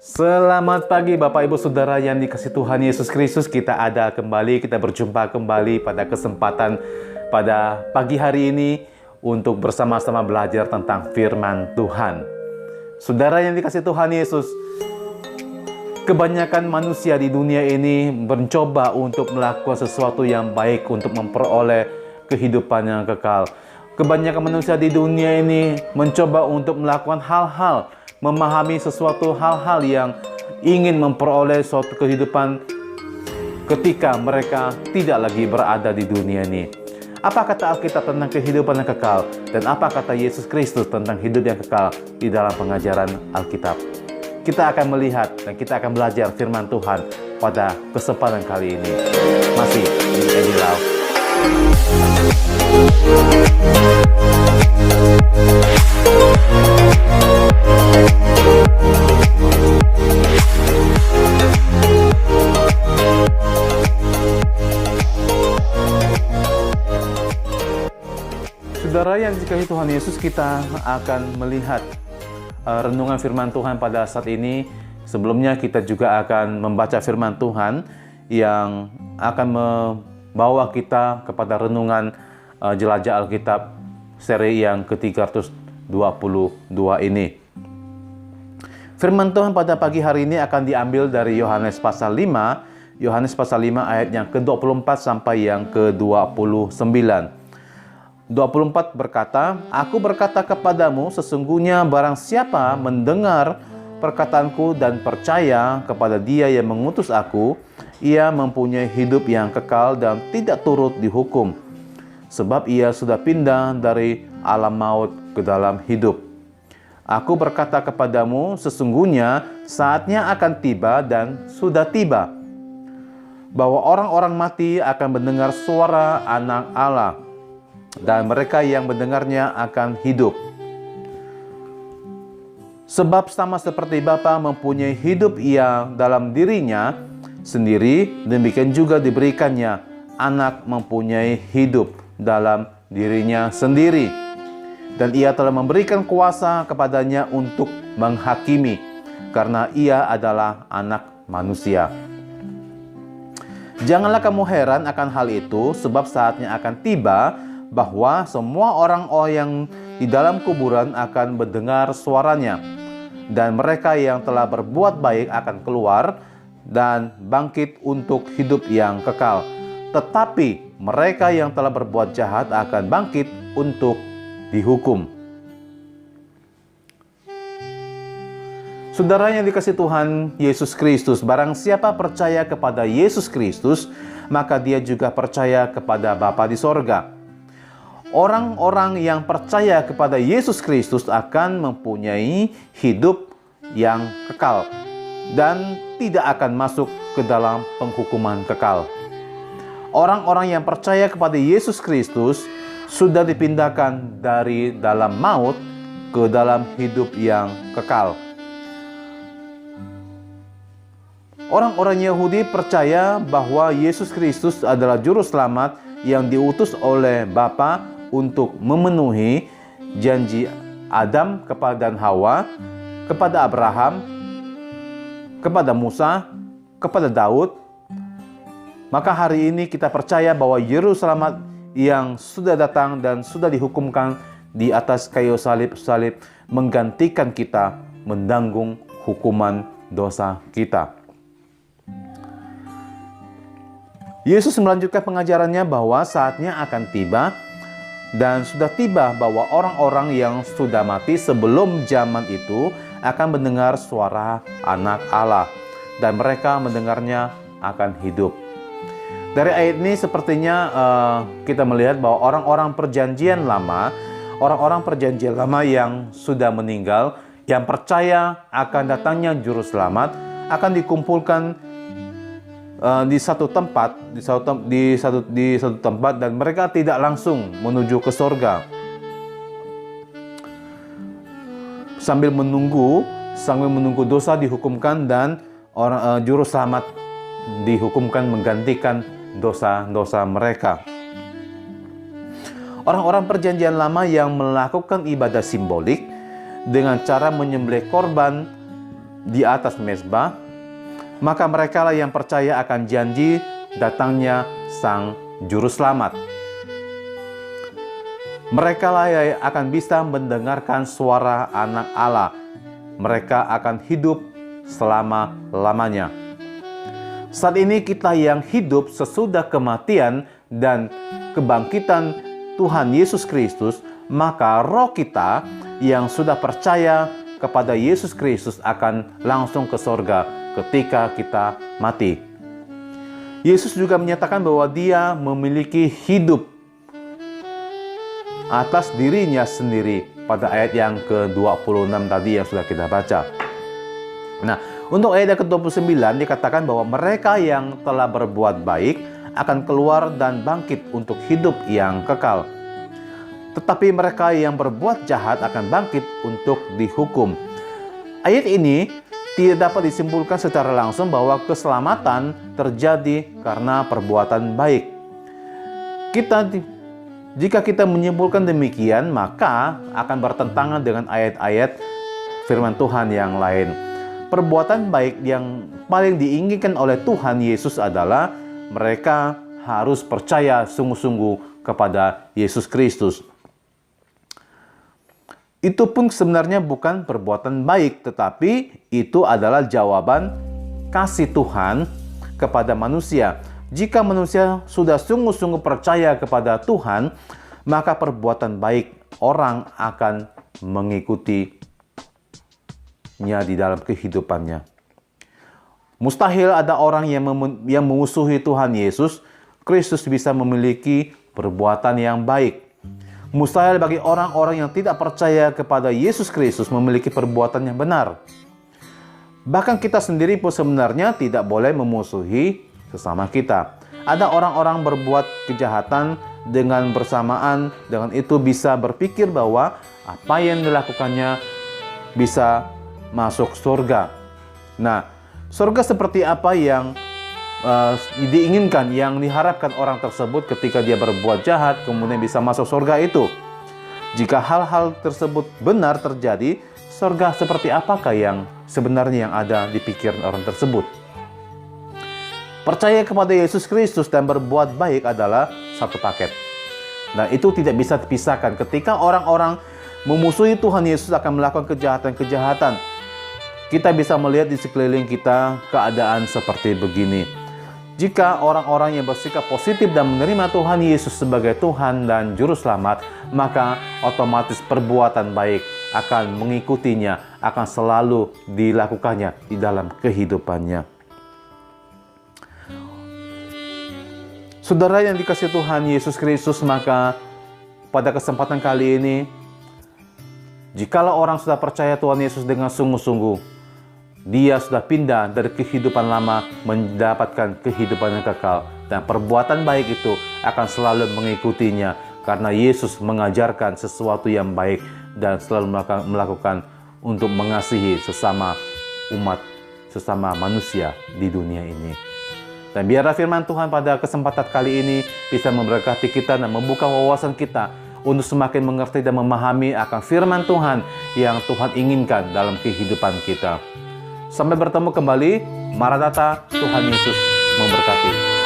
Selamat pagi Bapak Ibu Saudara yang dikasihi Tuhan Yesus Kristus. Kita berjumpa kembali pada kesempatan pada pagi hari ini untuk bersama-sama belajar tentang firman Tuhan. Saudara yang dikasihi Tuhan Yesus, kebanyakan manusia di dunia ini mencoba untuk melakukan sesuatu yang baik untuk memperoleh kehidupan yang kekal. Kebanyakan manusia di dunia ini mencoba untuk melakukan hal-hal, memahami sesuatu hal-hal yang ingin memperoleh suatu kehidupan ketika mereka tidak lagi berada di dunia ini. Apa kata Alkitab tentang kehidupan yang kekal? Dan apa kata Yesus Kristus tentang hidup yang kekal di dalam pengajaran Alkitab? Kita akan melihat dan kita akan belajar firman Tuhan pada kesempatan kali ini. Masih di Edi Lau. Saudara yang dikasihi Tuhan Yesus, kita akan melihat renungan firman Tuhan pada saat ini. Sebelumnya kita juga akan membaca firman Tuhan yang akan membawa kita kepada renungan Jelajah Alkitab seri yang ke-322 ini. Firman Tuhan pada pagi hari ini akan diambil dari Yohanes pasal 5, ayat yang ke-24 sampai yang ke-29. 24 berkata, "Aku berkata kepadamu, sesungguhnya barang siapa mendengar perkataanku dan percaya kepada Dia yang mengutus aku, ia mempunyai hidup yang kekal dan tidak turut dihukum, sebab ia sudah pindah dari alam maut ke dalam hidup. Aku berkata kepadamu, sesungguhnya saatnya akan tiba dan sudah tiba, bahwa orang-orang mati akan mendengar suara Anak Allah, dan mereka yang mendengarnya akan hidup. Sebab sama seperti Bapa mempunyai hidup ia dalam dirinya sendiri, demikian juga diberikannya Anak mempunyai hidup dalam dirinya sendiri. Dan ia telah memberikan kuasa kepadanya untuk menghakimi, karena ia adalah Anak manusia. Janganlah kamu heran akan hal itu, sebab saatnya akan tiba bahwa semua orang yang di dalam kuburan akan mendengar suaranya, dan mereka yang telah berbuat baik akan keluar dan bangkit untuk hidup yang kekal. Tetapi mereka yang telah berbuat jahat akan bangkit untuk dihukum." Saudara yang dikasihi Tuhan Yesus Kristus, barang siapa percaya kepada Yesus Kristus, maka dia juga percaya kepada Bapa di sorga. Orang-orang yang percaya kepada Yesus Kristus akan mempunyai hidup yang kekal dan tidak akan masuk ke dalam penghukuman kekal. Orang-orang yang percaya kepada Yesus Kristus sudah dipindahkan dari dalam maut ke dalam hidup yang kekal. Orang-orang Yahudi percaya bahwa Yesus Kristus adalah juru selamat yang diutus oleh Bapa untuk memenuhi janji Adam kepada Hawa, kepada Abraham, kepada Musa, kepada Daud. Maka hari ini kita percaya bahwa juru selamat yang sudah datang dan sudah dihukumkan di atas kayu salib menggantikan kita menanggung hukuman dosa kita. Yesus melanjutkan pengajarannya bahwa saatnya akan tiba dan sudah tiba bahwa orang-orang yang sudah mati sebelum zaman itu akan mendengar suara Anak Allah, dan mereka mendengarnya akan hidup. Dari ayat ini sepertinya kita melihat bahwa orang-orang perjanjian lama yang sudah meninggal, yang percaya akan datangnya juru selamat, akan dikumpulkan di satu tempat dan mereka tidak langsung menuju ke sorga. Sambil menunggu dosa dihukumkan dan juru selamat dihukumkan menggantikan dosa-dosa mereka. Orang-orang perjanjian lama yang melakukan ibadah simbolik dengan cara menyembelih korban di atas mezbah, maka merekalah yang percaya akan janji datangnya Sang Juru Selamat. Merekalah yang akan bisa mendengarkan suara Anak Allah. Mereka akan hidup selama-lamanya. Saat ini kita yang hidup sesudah kematian dan kebangkitan Tuhan Yesus Kristus, maka roh kita yang sudah percaya kepada Yesus Kristus akan langsung ke sorga ketika kita mati. Yesus juga menyatakan bahwa Dia memiliki hidup atas dirinya sendiri pada ayat yang ke-26 tadi yang sudah kita baca. Nah, untuk ayat yang ke-29 dikatakan bahwa mereka yang telah berbuat baik akan keluar dan bangkit untuk hidup yang kekal. Tetapi mereka yang berbuat jahat akan bangkit untuk dihukum. Ayat ini tidak dapat disimpulkan secara langsung bahwa keselamatan terjadi karena perbuatan baik. Jika kita menyimpulkan demikian, maka akan bertentangan dengan ayat-ayat firman Tuhan yang lain. Perbuatan baik yang paling diinginkan oleh Tuhan Yesus adalah mereka harus percaya sungguh-sungguh kepada Yesus Kristus. Itu pun sebenarnya bukan perbuatan baik, tetapi itu adalah jawaban kasih Tuhan kepada manusia. Jika manusia sudah sungguh-sungguh percaya kepada Tuhan, maka perbuatan baik orang akan mengikutinya di dalam kehidupannya. Mustahil ada orang yang memusuhi Tuhan Yesus Kristus bisa memiliki perbuatan yang baik. Mustahil bagi orang-orang yang tidak percaya kepada Yesus Kristus memiliki perbuatan yang benar. Bahkan kita sendiri pun sebenarnya tidak boleh memusuhi sesama kita. Ada orang-orang berbuat kejahatan dengan bersamaan dengan itu bisa berpikir bahwa apa yang dilakukannya bisa masuk surga. Nah, surga seperti apa yang diinginkan, yang diharapkan orang tersebut ketika dia berbuat jahat kemudian bisa masuk surga itu? Jika hal-hal tersebut benar terjadi, surga seperti apakah yang sebenarnya yang ada di pikiran orang tersebut? Percaya kepada Yesus Kristus dan berbuat baik adalah satu paket. Nah, itu tidak bisa dipisahkan. Ketika orang-orang memusuhi Tuhan Yesus akan melakukan kejahatan-kejahatan, kita bisa melihat di sekeliling kita keadaan seperti begini. Jika orang-orang yang bersikap positif dan menerima Tuhan Yesus sebagai Tuhan dan Juru Selamat, maka otomatis perbuatan baik akan mengikutinya, akan selalu dilakukannya di dalam kehidupannya. Saudara yang dikasihi Tuhan Yesus Kristus, maka pada kesempatan kali ini, jikalau orang sudah percaya Tuhan Yesus dengan sungguh-sungguh, dia sudah pindah dari kehidupan lama mendapatkan kehidupan yang kekal. Dan perbuatan baik itu akan selalu mengikutinya karena Yesus mengajarkan sesuatu yang baik dan selalu melakukan untuk mengasihi sesama umat, sesama manusia di dunia ini. Dan biarlah firman Tuhan pada kesempatan kali ini bisa memberkati kita dan membuka wawasan kita untuk semakin mengerti dan memahami akan firman Tuhan yang Tuhan inginkan dalam kehidupan kita. Sampai bertemu kembali. Maranatha, Tuhan Yesus memberkati.